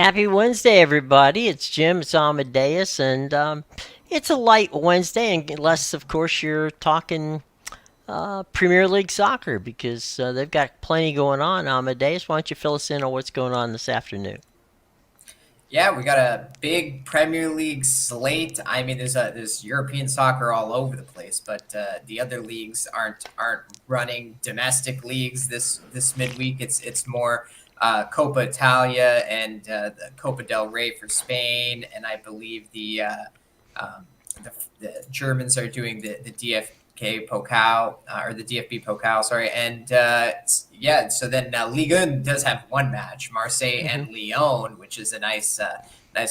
Happy Wednesday, everybody. It's Jim, it's Amadeus, and it's a light Wednesday, unless, of course, you're talking Premier League soccer because they've got plenty going on. Amadeus, why don't you fill us in on what's going on this afternoon? Yeah, we got a big Premier League slate. I mean, there's European soccer all over the place, but the other leagues aren't running domestic leagues this midweek. It's more Coppa Italia and the Copa del Rey for Spain, and I believe um, the Germans are doing the DFK Pokal or the DFB Pokal, sorry, and yeah. So then Ligue 1 does have one match, Marseille Mm-hmm. and Lyon, which is a nice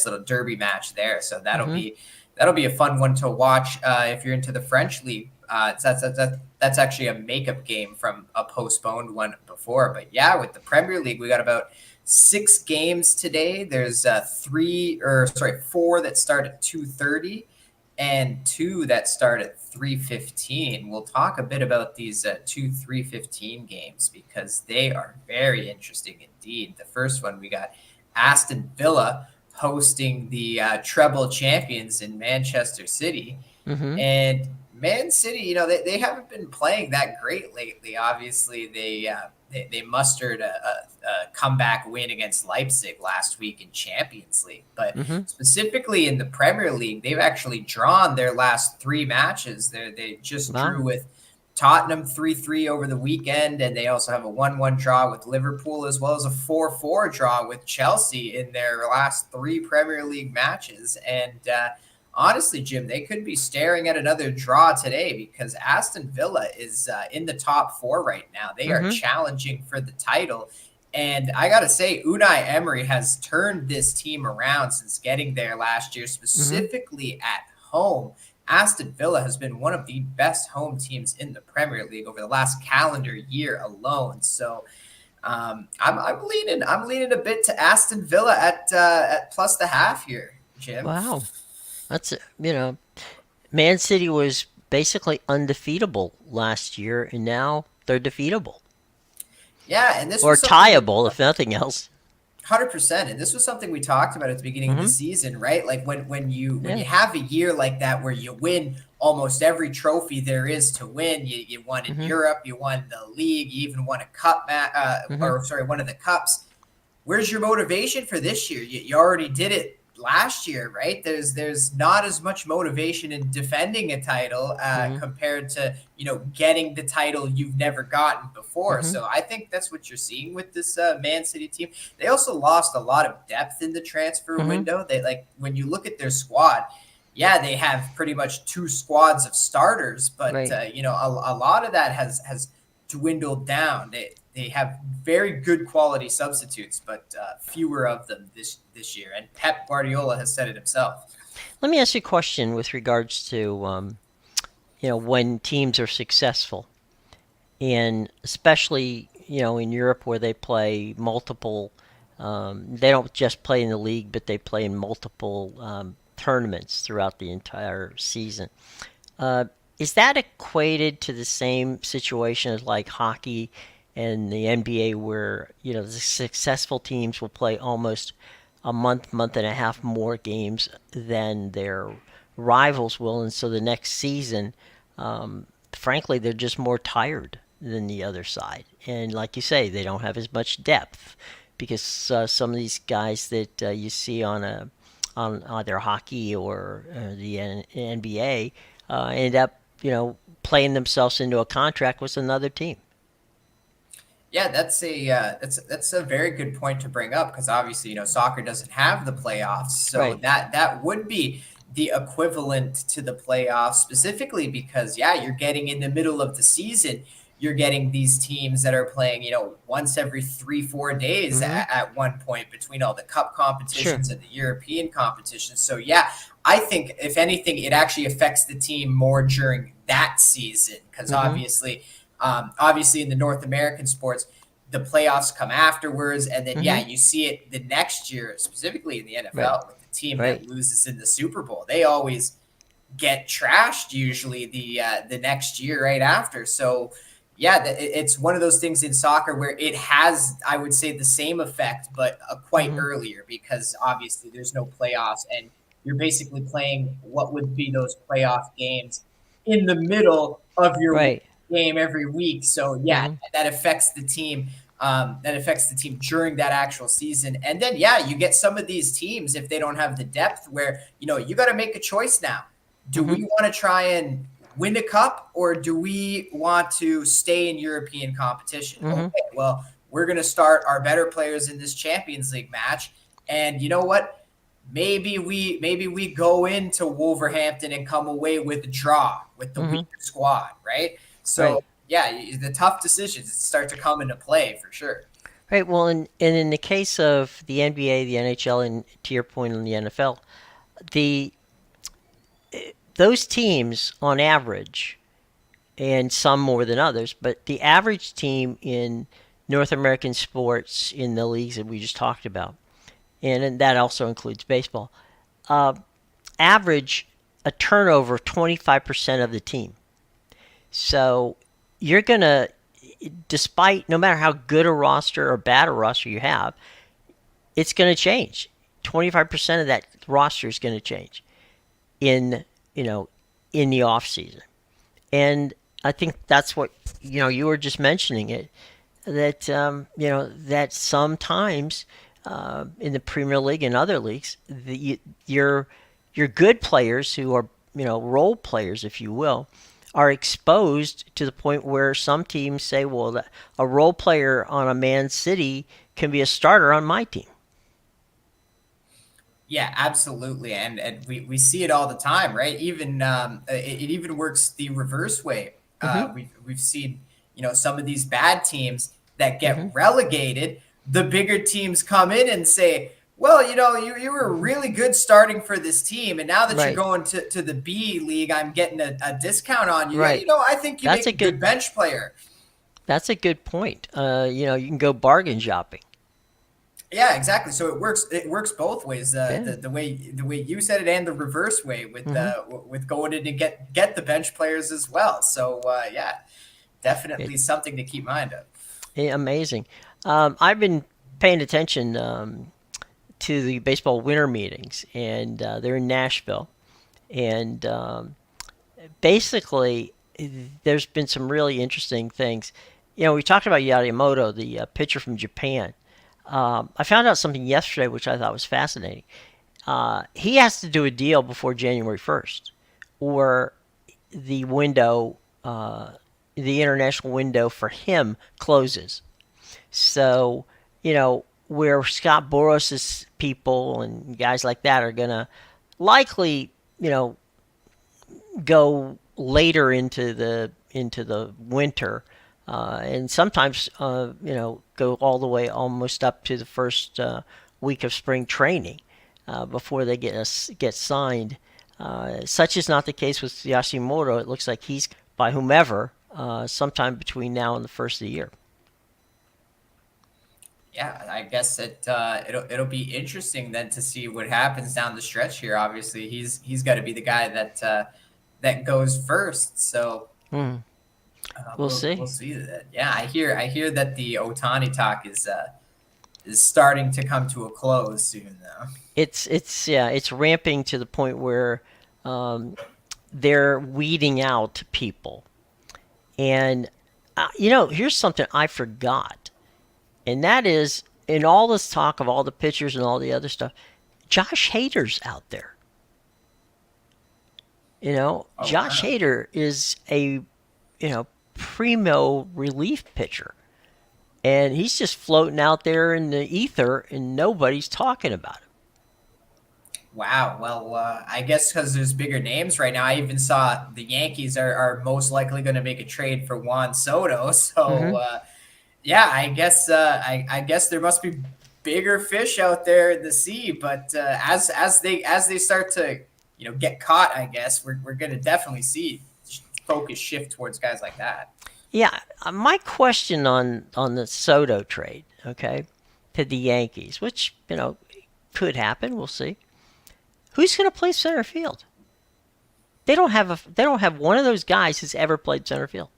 little derby match there. So Mm-hmm. that'll be a fun one to watch if you're into the French league. That's actually a makeup game from a postponed one before. But yeah, with the Premier League, we got about 6 games today. There's four that start at 2:30 and two that start at 3:15. We'll talk a bit about these 3:15 games because they are very interesting indeed. The first one we got Aston Villa hosting the treble champions in Manchester City. Mm-hmm. And Man City, they haven't been playing that great lately. Obviously, they mustered a comeback win against Leipzig last week in Champions League, but Mm-hmm. specifically in the Premier League, they've actually drawn their last 3 matches. They just Wow. drew with Tottenham 3-3 over the weekend, and they also have a 1-1 draw with Liverpool, as well as a 4-4 draw with Chelsea in their last 3 Premier League matches. And honestly, Jim, they could be staring at another draw today because Aston Villa is in the top four right now. They are Mm-hmm. challenging for the title. And I got to say, Unai Emery has turned this team around since getting there last year, Mm-hmm. specifically at home. Aston Villa has been one of the best home teams in the Premier League over the last calendar year alone. So I'm leaning a bit to Aston Villa at plus the half here, Jim. Wow. That's, Man City was basically undefeatable last year, and now they're defeatable. Yeah, and this Or was something we tieable, if nothing else. 100%. And this was something we talked about at the beginning of the Mm-hmm. season, right? Like when Yeah. you have a year like that where you win almost every trophy there is to win. You won in Mm-hmm. Europe, you won the league, you even won a cup Mm-hmm. or sorry, one of the cups. Where's your motivation for this year? You already did it last year, right? There's not as much motivation in defending a title Mm-hmm. compared to getting the title you've never gotten before. Mm-hmm. So I think that's what you're seeing with this Man City team. They also lost a lot of depth in the transfer Mm-hmm. window. They like when you look at their squad. Yeah, they have pretty much 2 squads of starters, but Right. a lot of that has dwindled down. They have very good quality substitutes, but fewer of them this year. And Pep Guardiola has said it himself. Let me ask you a question with regards to when teams are successful, and especially in Europe where they play multiple. They don't just play in the league, but they play in multiple tournaments throughout the entire season. Uh, is that equated to the same situation as like hockey and the NBA, where the successful teams will play almost a month and a half more games than their rivals will, and so the next season, frankly, they're just more tired than the other side, and like you say, they don't have as much depth because some of these guys that you see on either hockey or the NBA end up playing themselves into a contract with another team. Yeah, that's a very good point to bring up because obviously soccer doesn't have the playoffs, so Right. that would be the equivalent to the playoffs specifically because yeah, you're getting in the middle of the season, you're getting these teams that are playing once every 3-4 days Mm-hmm. at one point between all the cup Sure. competitions and the European competitions. So yeah, I think if anything, it actually affects the team more during that season because Mm-hmm. obviously in the North American sports, the playoffs come afterwards, and then yeah, Mm-hmm. you see it the next year, specifically in the Right. NFL with the team Right. that loses in the Super Bowl. They always get trashed usually the next year right after. So yeah, it's one of those things in soccer where it has, I would say, the same effect, but quite Hmm. earlier because obviously there's no playoffs and you're basically playing what would be those playoff games in the middle of your Right. game every week. So yeah, Hmm. that affects the team. That affects the team during that actual season. And then, yeah, you get some of these teams if they don't have the depth where, you got to make a choice now. Do Hmm. we want to try and win a cup or do we want to stay in European competition? Hmm. Okay, well, we're going to start our better players in this Champions League match. And you know what? Maybe we go into Wolverhampton and come away with a draw with the Hmm. weaker squad, right? Right. So yeah, the tough decisions start to come into play for sure. Right. Well, and in the case of the NBA, the NHL, and to your point in the NFL, the those teams on average, and some more than others, but the average team in North American sports in the leagues that we just talked about, and that also includes baseball, uh, average a turnover of 25% of the team. So you're going to, despite no matter how good a roster or bad a roster you have, it's going to change. 25% of that roster is going to change in, you know, in the off season. And I think that's what, you were just mentioning it, that, that sometimes in the Premier League and other leagues, your good players who are, role players, if you will, are exposed to the point where some teams say, well, a role player on a Man City can be a starter on my team. Yeah, absolutely, and we see it all the time, right? Even it even works the reverse way. Hmm. We've seen some of these bad teams that get Hmm. relegated. The bigger teams come in and say, "Well, you were Hmm. really good starting for this team, and now that you're Right. going to the B league, I'm getting a discount on you. Right. I think you That's make a a good good. bench player." That's a good point. You can go bargain shopping. Yeah, exactly. So it works both ways. Yeah. The way you said it, and the reverse way with Hmm. with going in to get the bench players as well. So yeah, It, definitely something to keep mind of. amazing. I've been paying attention to the baseball winter meetings, and they're in Nashville. And basically, there's been some really interesting things. We talked about Yamamoto, the pitcher from Japan. I found out something yesterday which I thought was fascinating. He has to do a deal before January 1st, or the window, the international window for him closes. So, where Scott Boros's people and guys like that are going to likely, go later into the winter, and sometimes go all the way almost up to the first week of spring training before they get signed. Such is not the case with Yashimoto. It looks like he's by whomever sometime between now and the first of the year. Yeah, I guess it'll be interesting then to see what happens down the stretch here. Obviously, he's got to be the guy that goes first. So Hmm. We'll we'll see. see that. Yeah, I hear that the Otani talk is starting to come to a close soon, though. It's ramping to the point where um, they're weeding out people. And here's something I forgot, and that is in all this talk of all the pitchers and all the other stuff, Josh Hader's out there. Oh Josh wow. Hader is a primo relief pitcher, and he's just floating out there in the ether, and nobody's talking about him. Wow. Well, I guess because there's bigger names right now. I even saw the Yankees are most likely going to make a trade for Juan Soto. So Hmm. yeah, I guess there must be bigger fish out there in the sea. But as they start to get caught, I guess we're going to definitely see focus shift towards guys like that. Yeah, my question on the Soto trade, okay, to the Yankees, which could happen. We'll see. Who's going to play center field? They don't have one of those guys who's ever played center field.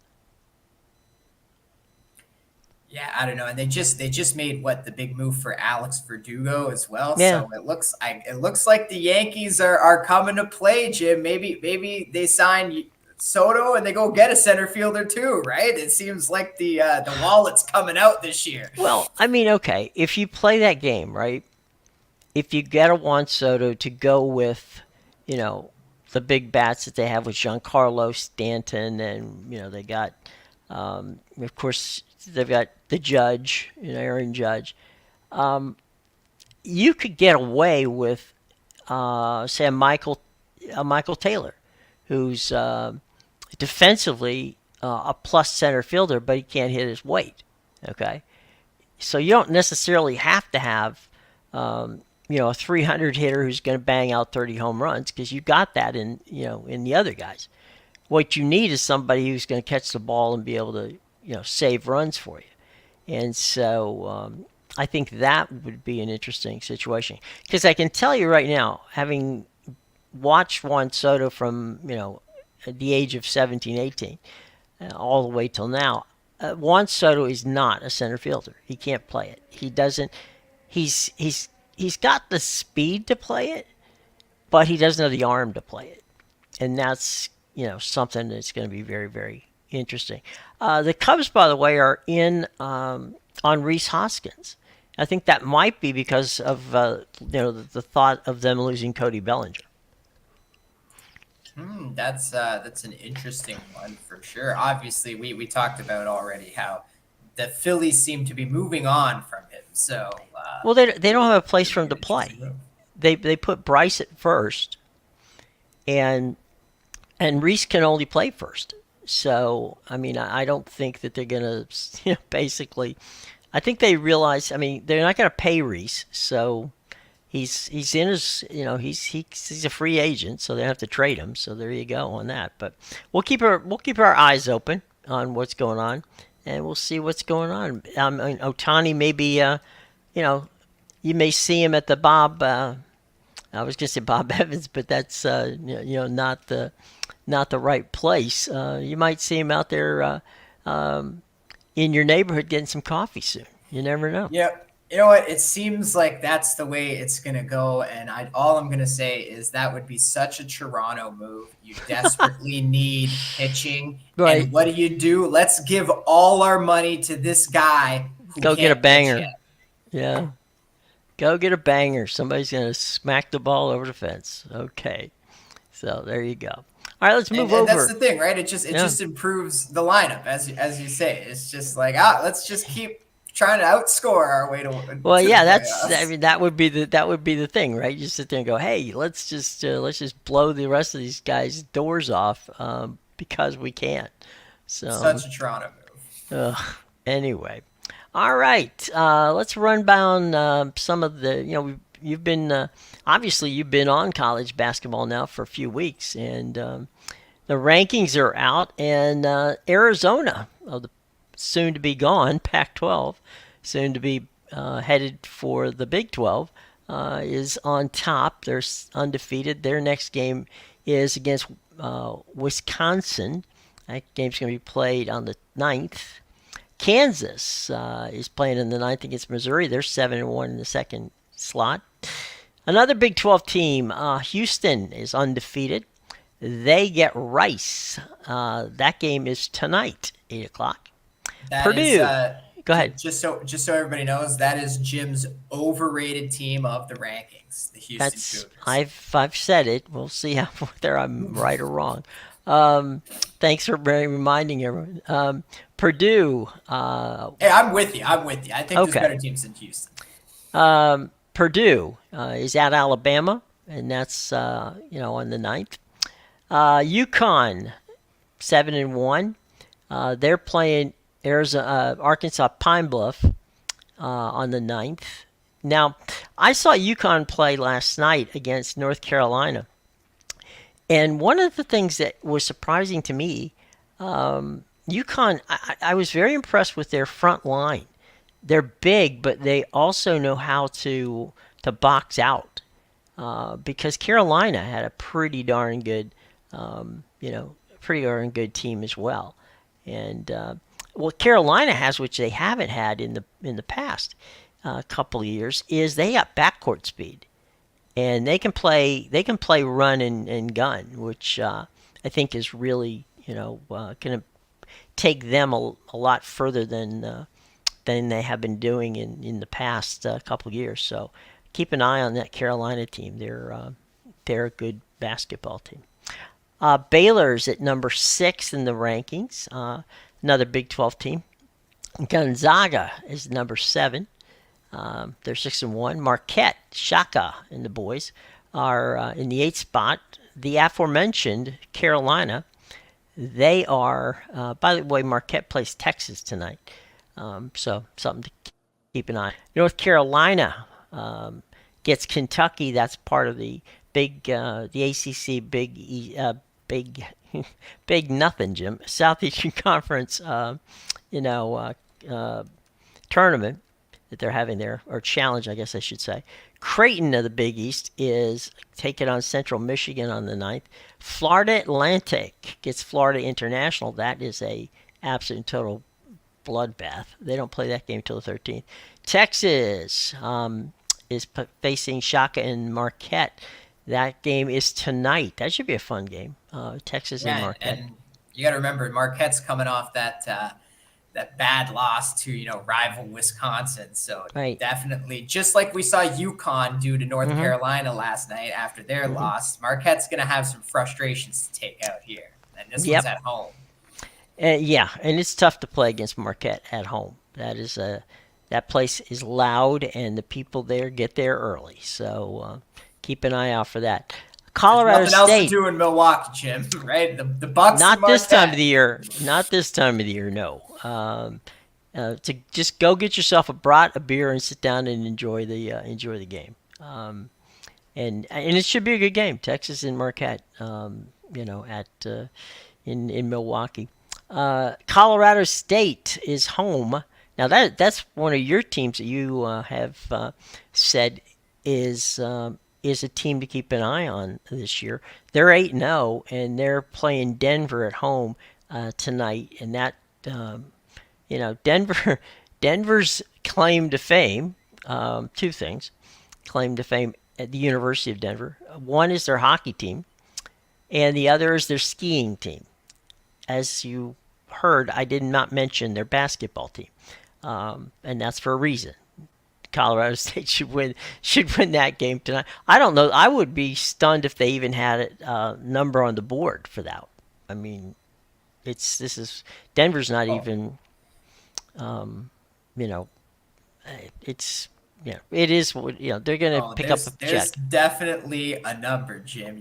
Yeah, I don't know, and they just made what the big move for Alex Verdugo as well. Yeah. So it looks like the Yankees are coming to play, Jim. Maybe they sign Soto and they go get a center fielder too, right? It seems like the wallet's coming out this year. Well, I mean, okay, if you play that game, right? If you get a Juan Soto to go with, you know, the big bats that they have with Giancarlo Stanton, and they got, of course, they've got the Judge, Aaron Judge. You could get away with, say, Michael Taylor, who's defensively a plus center fielder, but he can't hit his weight. Okay, so you don't necessarily have to have a 300 hitter who's going to bang out 30 home runs, because you got that in the other guys. What you need is somebody who's going to catch the ball and be able to save runs for you. And so I think that would be an interesting situation, because I can tell you right now, having watched Juan Soto from at the age of 17, 18, all the way till now. Juan Soto is not a center fielder. He can't play it. He doesn't. He's got the speed to play it, but he doesn't have the arm to play it, and that's something that's going to be very, very interesting. The Cubs, by the way, are in on Rhys Hoskins. I think that might be because of the thought of them losing Cody Bellinger. That's an interesting one for sure. Obviously, we talked about already how the Phillies seem to be moving on from him. So Well, they don't have a place it'll for be him an to interesting play. move. They put Bryce at first, and Rhys can only play first. So I mean, I don't think that they're gonna basically. I think they realize. I mean, they're not gonna pay Rhys, so he's in his he's a free agent, so they have to trade him. So there you go on that. But we'll keep our eyes open on what's going on, and we'll see what's going on. I mean, Otani may be you know you may see him at the Bob. I was gonna say Bob Evans, but that's not the right place. You might see him out there in your neighborhood getting some coffee soon. You never know. Yeah, you know what? It seems like that's the way it's gonna go, and all I'm gonna say is that would be such a Toronto move. You desperately need pitching, Right. and what do? Let's give all our money to this guy who Go get a can't pitch banger. yet. Yeah. Go get a banger. Somebody's going to smack the ball over the fence. Okay. So there you go. All right, let's And, move and that's the over. thing, right? It Yeah. just improves the lineup, as you say. It's just like let's just keep trying to outscore our way to Well, the yeah, I playoffs. mean that would be the thing, right? You sit there and go, "Hey, let's just blow the rest of these guys' doors off because we can." So, Such a Toronto move. anyway. All right, let's run down some of the. You've been obviously you've been on college basketball now for a few weeks, and the rankings are out, and Arizona, of the soon to be gone Pac-12, soon to be headed for the Big 12, is on top. They're undefeated. Their next game is against Wisconsin. That game's going to be played on the 9th. Kansas is playing in the 9th against Missouri. They're 7-1 in the second slot. Another Big 12 team, Houston, is undefeated. They get Rice. That game is tonight, 8 o'clock. That is Purdue. Go ahead. just so everybody knows, that is Jim's overrated team of the rankings, the Houston That's Cougars. I've said it. We'll see whether I'm right or wrong. Thanks for reminding everyone. Purdue. Hey, I'm with you. I'm with you. I think there's Okay. better teams than Houston. Purdue is at Alabama, and that's on the 9th. UConn 7-1. They're playing Arkansas Pine Bluff on the 9th. Now, I saw UConn play last night against North Carolina, and one of the things that was surprising to me, UConn, I was very impressed with their front line. They're big, but they also know how to box out. Because Carolina had a pretty darn good team as well. And what Carolina has, which they haven't had in the past couple of years, is they got backcourt speed, and they can play run and gun, which I think is really going to take them a lot further than they have been doing in the past couple of years. So keep an eye on that Carolina team. They're a good basketball team. Baylor's at number 6 in the rankings. Another Big 12 team. Gonzaga is number 7. They're 6-1. Marquette, Shaka, and the boys are in the 8th spot. The aforementioned Carolina, they are. By the way, Marquette plays Texas tonight, so something to keep an eye on. North Carolina gets Kentucky. That's part of the the ACC big big nothing, Jim. Southeastern Conference, you know, tournament that they're having there, or challenge, I guess I should say. Creighton of the Big East is taking on Central Michigan on the 9th. Florida Atlantic gets Florida International. That is a absolute total bloodbath. They don't play that game until the 13th. Texas is facing Shaka and Marquette. That game is tonight. That should be a fun game. Texas and Marquette. And you got to remember, Marquette's coming off that bad loss to rival Wisconsin. So right. Definitely, just like we saw UConn do to North Carolina last night after their loss, Marquette's going to have some frustrations to take out here. And this one's at home. Yeah, and it's tough to play against Marquette at home. That place is loud, and the people there get there early. So keep an eye out for that. Colorado There's nothing State. else to do in Milwaukee, Jim. Right? The Bucks. Not this time of the year. Not this time of the year. No. To just go get yourself a beer, and sit down and enjoy the game. And it should be a good game. Texas and Marquette. In Milwaukee. Colorado State is home. Now that's one of your teams that you have said is a team to keep an eye on this year. They're 8-0, and they're playing Denver at home tonight. And that Denver's claim to fame, two things, claim to fame at the University of Denver. One is their hockey team, and the other is their skiing team. As you heard, I did not mention their basketball team, and that's for a reason. Colorado State should win that game tonight. I don't know. I would be stunned if they even had a number on the board for that. I mean, Denver's not even. It is. They're going to pick up a check. There's definitely a number, Jim.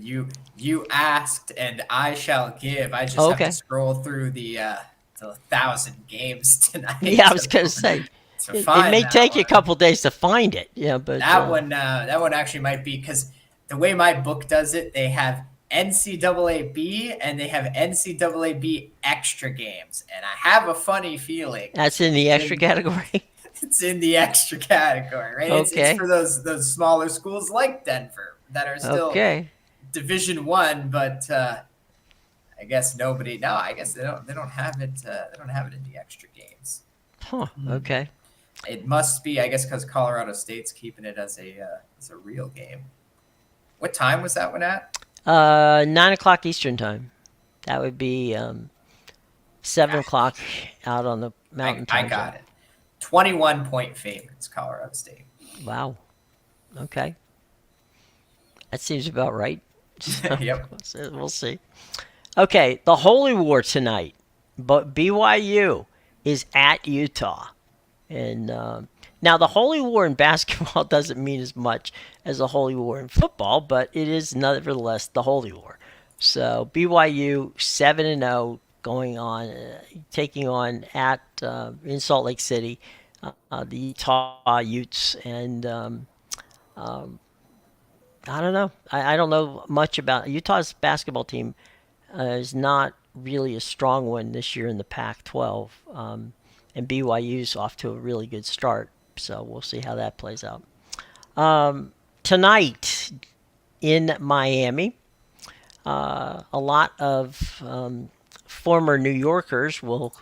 You asked, and I shall give. I just have to scroll through the 1,000 games tonight. Yeah, I was going to say. It may take you a couple days to find it. Yeah, but that one actually might be, because the way my book does it, they have NCAA-B and they have NCAA-B extra games, and I have a funny feeling that's in the extra category. It's in the extra category, right? Okay. It's for those smaller schools like Denver that are still Division I, but I guess nobody. No, I guess they don't have it. They don't have it in the extra games. Huh. Okay. It must be, I guess, because Colorado State's keeping it as a real game. What time was that one at? 9:00 Eastern time. That would be 7:00 out on the mountain time. I got it. 21-point favorites, Colorado State. Wow. Okay. That seems about right. So, yep. We'll see. Okay, the Holy War tonight, but BYU is at Utah. And now the Holy War in basketball doesn't mean as much as the Holy War in football, but it is nevertheless the Holy War. So BYU 7-0 going on, taking on at in Salt Lake City the Utah Utes, and I don't know. I don't know much about Utah's basketball team. Is not really a strong one this year in the Pac-12. And BYU's off to a really good start, so we'll see how that plays out. Tonight in Miami, a lot of former New Yorkers will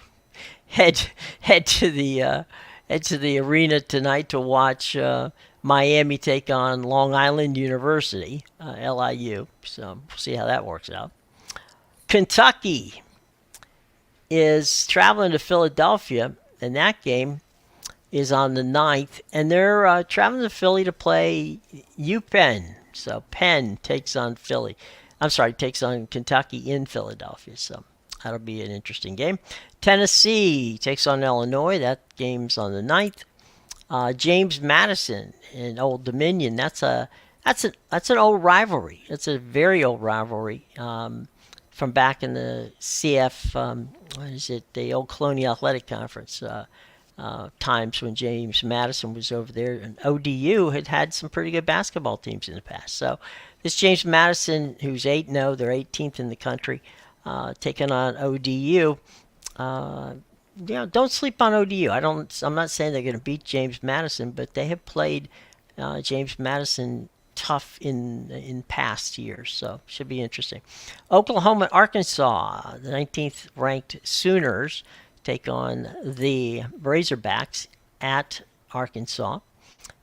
head head to the head to the arena tonight to watch Miami take on Long Island University, LIU. So we'll see how that works out. Kentucky is traveling to Philadelphia, and that game is on the 9th, and they're traveling to Philly to play UPenn. So Penn takes on Philly. I'm sorry, takes on Kentucky in Philadelphia. So that'll be an interesting game. Tennessee takes on Illinois. That game's on the 9th. James Madison in Old Dominion. That's an old rivalry. It's a very old rivalry from back in the CF. What is it? The old Colonial Athletic Conference. Times when James Madison was over there, and ODU had had some pretty good basketball teams in the past. So this James Madison, who's 8-0, they're 18th in the country, taking on ODU. Don't sleep on ODU. I'm not saying they're going to beat James Madison, but they have played James Madison tough in past years, so should be interesting. Oklahoma, Arkansas, the 19th ranked Sooners take on the Razorbacks at Arkansas.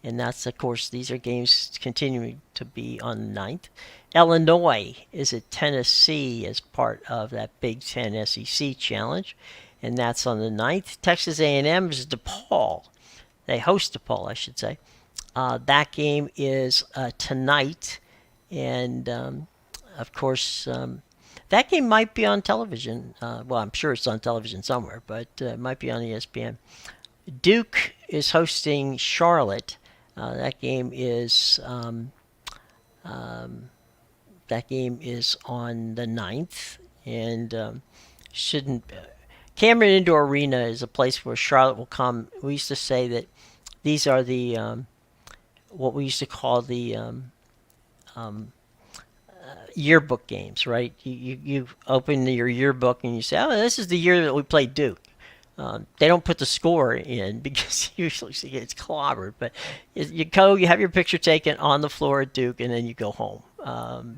And that's, of course, these are games continuing to be on the 9th. Illinois is at Tennessee as part of that Big Ten SEC challenge, and that's on the 9th. Texas A&M is DePaul. They host DePaul, I should say. That game is tonight, and of course, that game might be on television. Well, I'm sure it's on television somewhere, but it might be on ESPN. Duke is hosting Charlotte. That game is on the 9th, and shouldn't. Cameron Indoor Arena is a place where Charlotte will come. We used to say that these are the what we used to call the yearbook games, right? You open your yearbook and you say, oh, this is the year that we played Duke. They don't put the score in because usually it's clobbered. But you go, you have your picture taken on the floor at Duke, and then you go home.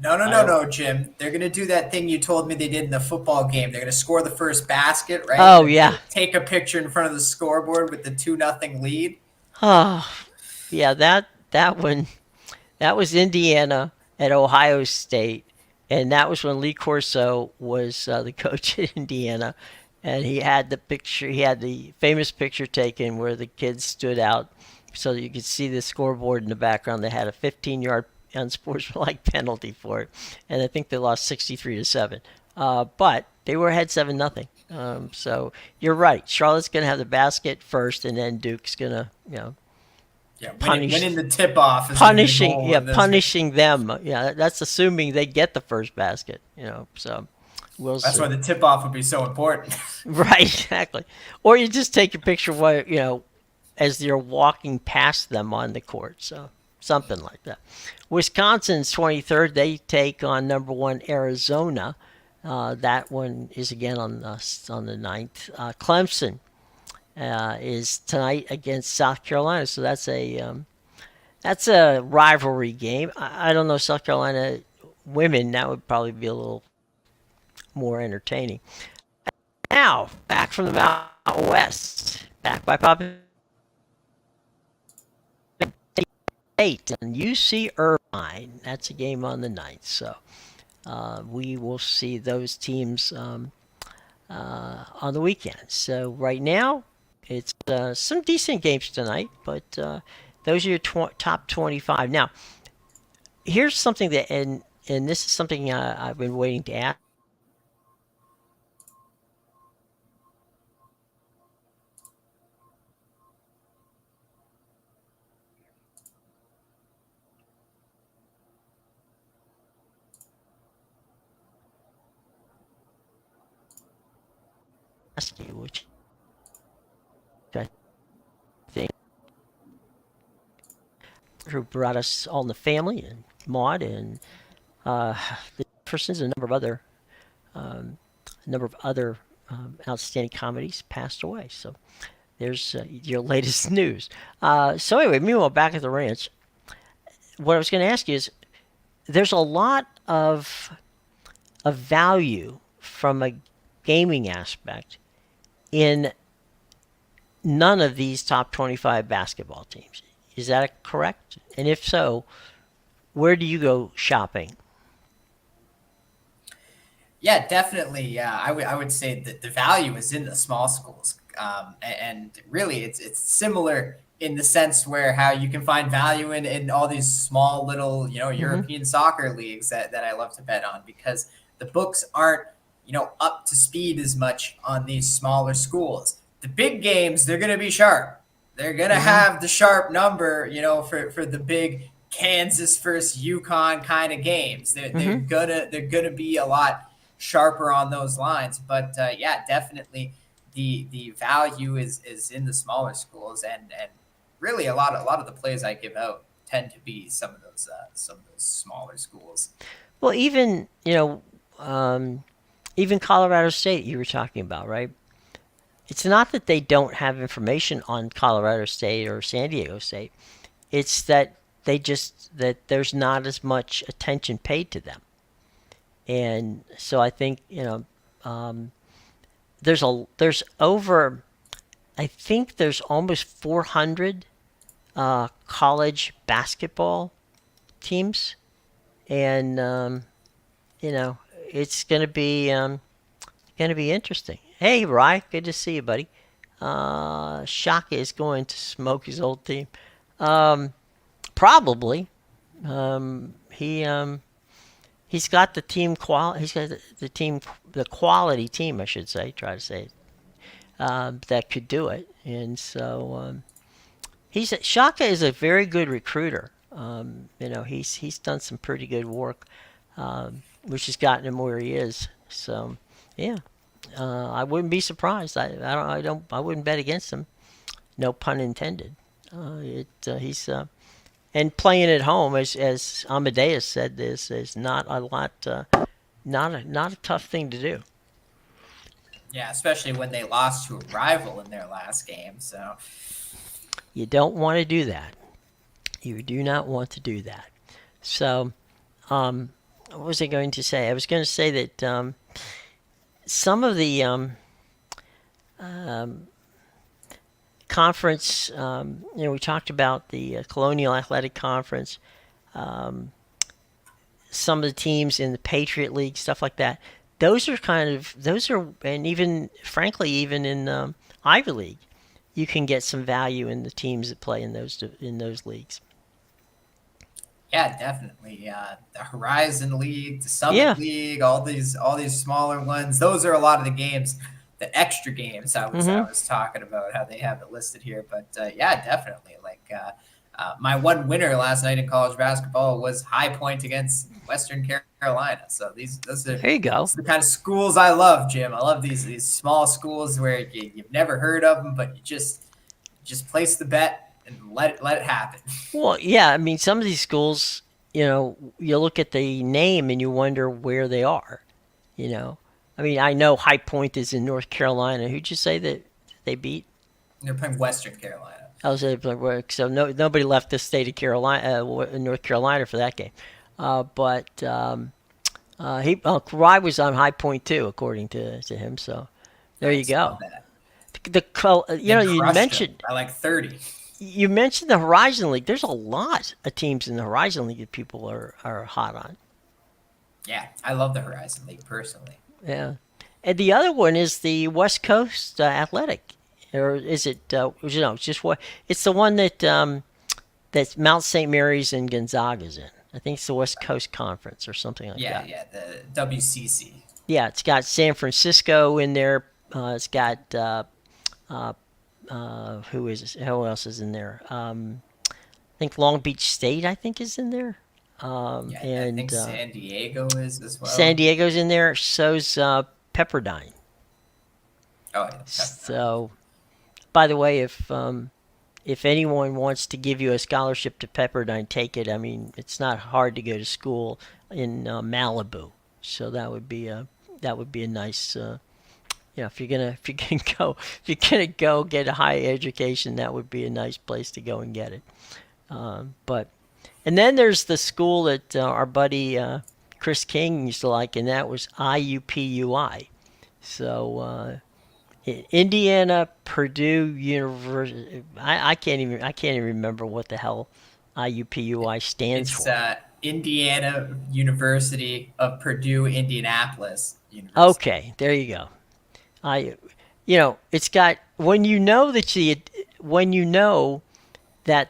No, Jim. They're gonna do that thing you told me they did in the football game. They're gonna score the first basket, right? Oh yeah. Take a picture in front of the scoreboard with the 2-0 lead. Oh, yeah. That one. That was Indiana at Ohio State, and that was when Lee Corso was the coach at Indiana, and he had the picture. He had the famous picture taken where the kids stood out, so that you could see the scoreboard in the background. They had a 15-yard unsportsmanlike penalty for it, and I think they lost 63-7. But they were ahead 7-0. So you're right. Charlotte's going to have the basket first, and then Duke's going to, winning the tip off, punishing them. Yeah, that's assuming they get the first basket. So we'll see. That's why the tip off would be so important. Right, exactly. Or you just take a picture while as you're walking past them on the court. So something like that. Wisconsin's 23rd. They take on number 1 Arizona. That one is again on the 9th. Clemson is tonight against South Carolina, so that's a rivalry game. I don't know, South Carolina women, that would probably be a little more entertaining. Now back from the Mountain West, back by population, 8 and UC Irvine. That's a game on the 9th, so we will see those teams on the weekend. So right now, it's some decent games tonight, but those are your top 25. Now, here's something that, and this is something I've been waiting to ask. Which I think who brought us All in the Family and Maude and the Jeffersons and a number of other outstanding comedies passed away. So there's your latest news. So anyway, meanwhile, back at the ranch, what I was going to ask you is, there's a lot of value from a gaming aspect in none of these top 25 basketball teams. Is that correct? And if so, where do you go shopping? Yeah, definitely. Yeah, I would say that the value is in the small schools, and really it's similar in the sense where how you can find value in all these small little Mm-hmm. European soccer leagues that I love to bet on because the books aren't up to speed as much on these smaller schools. The big games they're gonna be sharp. They're gonna Mm-hmm. have the sharp number, for the big Kansas versus Yukon kind of games. They're, they're Mm-hmm. gonna they're gonna be a lot sharper on those lines. But yeah, definitely the value is in the smaller schools, and really a lot of the plays I give out tend to be some of those smaller schools. Well, um, even Colorado State you were talking about, right? It's not that they don't have information on Colorado State or San Diego State. It's that that there's not as much attention paid to them. And so I think, um, there's over, I think there's almost 400 college basketball teams, and you know it's gonna be interesting. Hey, Rye, good to see you, buddy. Shaka is going to smoke his old team. Um, Probably. He's got the team qual. He's got the quality team, I should say. Try to say it, that could do it. And so he's Shaka is a very good recruiter. He's done some pretty good work, which has gotten him where he is. So yeah, I wouldn't be surprised. I wouldn't bet against him. No pun intended. He's and playing at home, as Amadeus said, is not a lot, not a tough thing to do. Yeah, especially when they lost to a rival in their last game. So You don't want to do that. You do not want to do that. So, what was I going to say? I was going to say that some of the conference, we talked about the Colonial Athletic Conference, some of the teams in the Patriot League, stuff like that. And even frankly, even in Ivy League, you can get some value in the teams that play in those leagues. yeah, definitely. The Horizon League, the Summit Yeah. League, all these smaller ones. Those are a lot of the games, the extra games I was Mm-hmm. I was talking about how they have it listed here. But yeah, definitely. Like my one winner last night in college basketball was High Point against Western Carolina. So those are There you go. the kind of schools I love, Jim. I love these small schools where you've never heard of them, but you just place the bet and let it happen. Well, yeah. I mean, some of these schools, you look at the name and you wonder where they are. You know, I mean, I know High Point is in North Carolina. Who'd you say that they beat? They're playing Western Carolina. I was so nobody left the state of Carolina, North Carolina for that game. But Rye was on High Point too, according to him. So there you Nice, love go. that. They You crushed them mentioned by like 30. the Horizon League. There's a lot of teams in the Horizon League that people are hot on. Yeah, I love the Horizon League personally. Yeah, and the other one is the West Coast Athletic, or is it? It's just what it's the one that Mount St. Mary's and Gonzaga's in. I think it's the West Coast Conference or something like Yeah, that. yeah, the WCC. Yeah, it's got San Francisco in there. It's got who else is in there? I think Long Beach State, I think, is in there. Yeah, I think And San Diego is as San well. Diego's in there. So's Pepperdine. Oh yeah, Pepperdine. So, by the way, if anyone wants to give you a scholarship to Pepperdine, take it. I mean, it's not hard to go to school in Malibu, so that would be a nice. If you're gonna go get a high education, that would be a nice place to go and get it. But and then there's the school that our buddy Chris King used to like, and that was IUPUI. So Indiana, Purdue University. I can't even remember what the hell IUPUI stands It's for. Indiana University of Purdue, Indianapolis University. Okay, there you go. I, it's got when you know that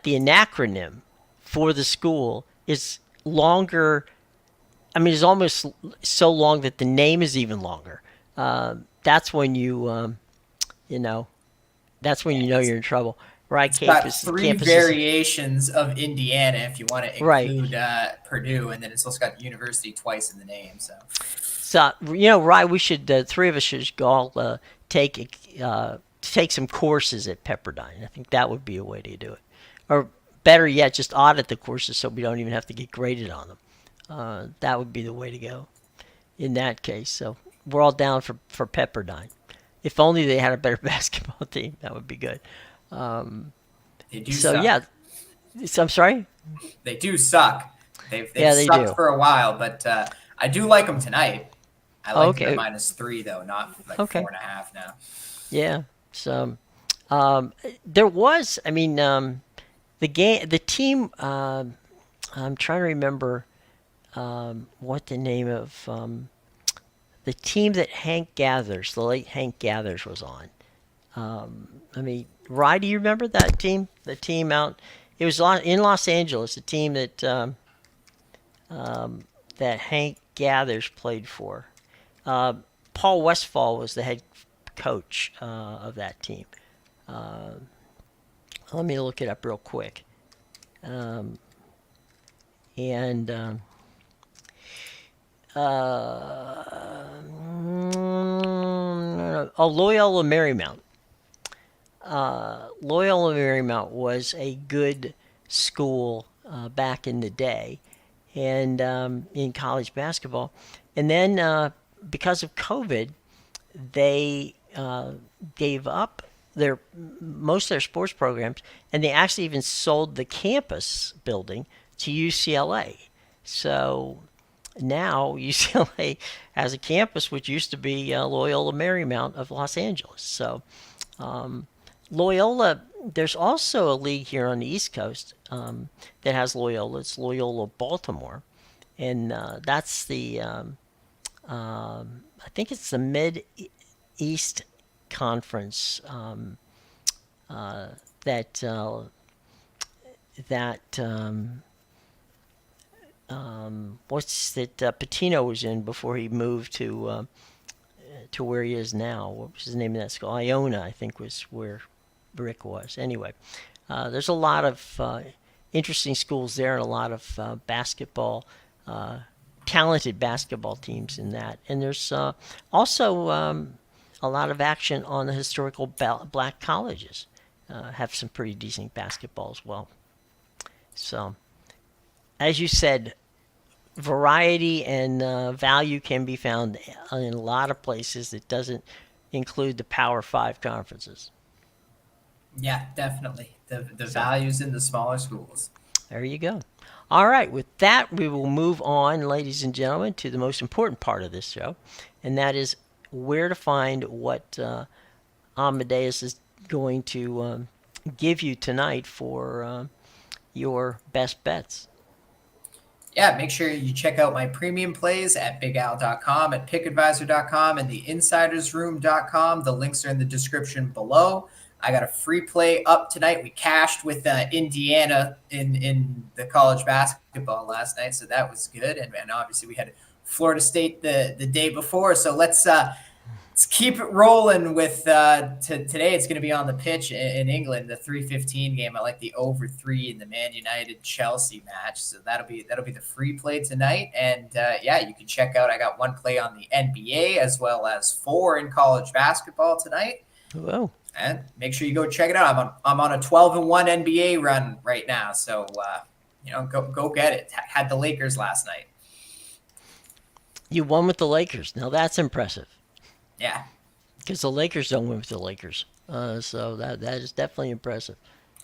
the acronym for the school is longer. I mean, it's almost so long that the name is even longer. That's when you know, that's when Yeah, you know you're in trouble. Right, it's got three campuses. variations of Indiana if you want to Right. include Purdue, and then it's also got university twice in the name. So So right, we should the three of us should all take take some courses at Pepperdine. I think that would be a way to do it, or better yet, just audit the courses so we don't even have to get graded on them. That would be the way to go in that case. So we're all down for Pepperdine. If only they had a better basketball team, that would be good. they do So suck. yeah, so, I'm sorry. They do suck. They've Yeah, they sucked do. for a while, but I do like them tonight. I like them at Okay. -3 though, not like Okay. 4.5 now. Yeah. So there was. I mean, the team. I'm trying to remember what the name of the team that Hank Gathers, the late Hank Gathers, was on. I mean, Rye, do you remember that team? The team out. It was in Los Angeles. The team that Hank Gathers played for. Uh, Paul Westfall was the head coach of that team. Let me look it up real quick. Um, and Loyola Marymount. Loyola Marymount was a good school back in the day, and in college basketball. And then because of COVID, they gave up their most of their sports programs, and they actually even sold the campus building to UCLA. So now UCLA has a campus which used to be Loyola Marymount of Los Angeles. So Loyola, there's also a league here on the East Coast that has Loyola. It's Loyola Baltimore, and that's the I think it's the Mid East Conference that that what's that Patino was in before he moved to where he is now. What was the name of that school? Iona, I think, was where Rick was. Anyway, there's a lot of interesting schools there and a lot of basketball, talented basketball teams in that. And there's also a lot of action on the historical black colleges. Have some pretty decent basketball as well. So, as you said, variety and value can be found in a lot of places that doesn't include the Power Five conferences. Yeah, definitely. The So values in the smaller schools. there you go. All right, with that, we will move on, ladies and gentlemen, to the most important part of this show, and that is where to find what Amadeus is going to give you tonight for your best bets. Yeah, make sure you check out my premium plays at bigal.com, at pickadvisor.com, and the insidersroom.com. The links are in the description below. I got a free play up tonight. We cashed with Indiana in the college basketball last night, so that was good. And obviously we had Florida State the day before. So let's keep it rolling with today. It's going to be on the pitch in England, the 3:15 game. I like the over 3 in the Man United Chelsea match, so that'll be the free play tonight. And yeah, you can check out. I got one play on the NBA as well as 4 in college basketball tonight. Whoa. And make sure you go check it out. I'm on a 12-1 NBA run right now, so go get it. Had the Lakers last night. You won with the Lakers. Now that's impressive Yeah. because the Lakers don't win with the Lakers. So that is definitely impressive.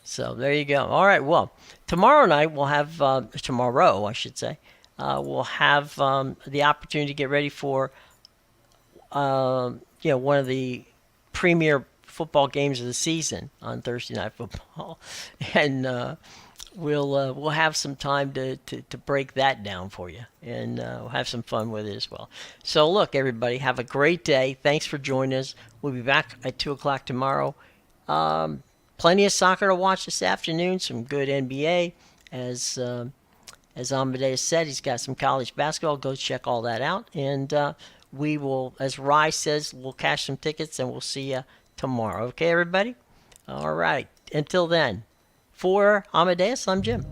So there you go. All right. Well, tomorrow night we'll have tomorrow, I should say, we'll have the opportunity to get ready for one of the premier football games of the season on Thursday Night Football, and we'll have some time to break that down for you, and we'll have some fun with it as well. So look, everybody, have a great day. Thanks for joining us. We'll be back at 2 o'clock tomorrow. Plenty of soccer to watch this afternoon. Some good NBA, as Amadeus said, he's got some college basketball. Go check all that out, and we will, as Rye says, we'll cash some tickets, and we'll see you tomorrow. Okay, everybody? All right. Until then, for Amadeus, I'm Jim.